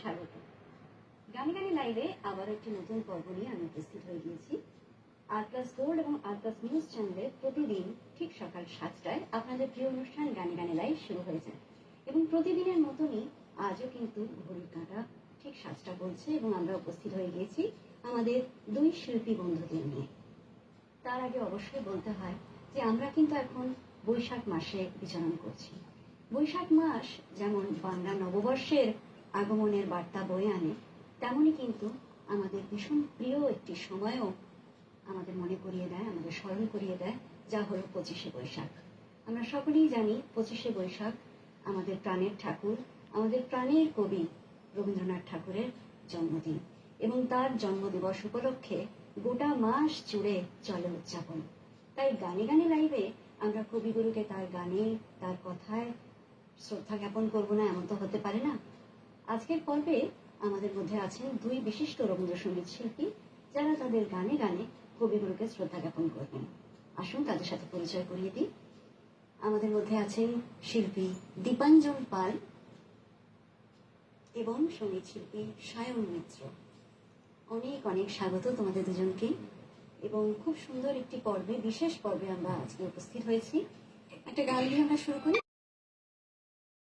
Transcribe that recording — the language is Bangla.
স্বাগত। গানে গানে লাইভে আবার একটি নতুন পর্ব নিয়ে আমি উপস্থিত হয়ে গিয়েছি। R+Gold এবং R+ নিউজ চ্যানেলে প্রতিদিন ঠিক সকাল 7টায় আপনাদের প্রিয় অনুষ্ঠান গানে গানে লাইভ শুরু হয়েছে এবং প্রতিদিনের মতনই আজও কিন্তু ঘড়ির কাঁটা ঠিক 7টা বলছে এবং আমরা উপস্থিত হয়ে গিয়েছি আমাদের দুই শিল্পী বন্ধুদের নিয়ে। তার আগে অবশ্যই বলতে হয় যে আমরা কিন্তু এখন বৈশাখ মাসে বিচরণ করছি। বৈশাখ মাস যেমন বাংলা নববর্ষের আগমনের বার্তা বয়ে আনে, তেমনই কিন্তু আমাদের ভীষণ প্রিয় একটি সময়ও আমাদের মনে করিয়ে দেয়, আমাদের স্মরণ করিয়ে দেয়, যা হলো 25শে বৈশাখ। আমরা সকলেই জানি 25শে বৈশাখ আমাদের প্রাণের ঠাকুর, আমাদের প্রাণের কবি রবীন্দ্রনাথ ঠাকুরের জন্মদিন এবং তার জন্মদিবস উপলক্ষে গোটা মাস জুড়ে চলে উদযাপন। তাই গানে গানে লাইভে আমরা কবিগুরুকে তার গানে, তার কথায় শ্রদ্ধা জ্ঞাপন করবো না, এমন তো হতে পারে না। আজকের পর্বে আমাদের মধ্যে আছেন দুই বিশিষ্ট রবীন্দ্রসঙ্গীত শিল্পী, যারা তাদের গানে গানে কবিগুরুকে শ্রদ্ধা জ্ঞাপন করবেন। আসুন তাদের সাথে পরিচয় করিয়ে দিই। আমাদের মধ্যে আছেন শিল্পী দীপাঞ্জন পাল এবং সঙ্গীত শিল্পী সায়ন মিত্র। অনেক অনেক স্বাগত তোমাদের দুজনকে এবং খুব সুন্দর একটি পর্বে, বিশেষ পর্বে আমরা আজকে উপস্থিত হয়েছি। একটা গান দিয়ে আমরা শুরু করি।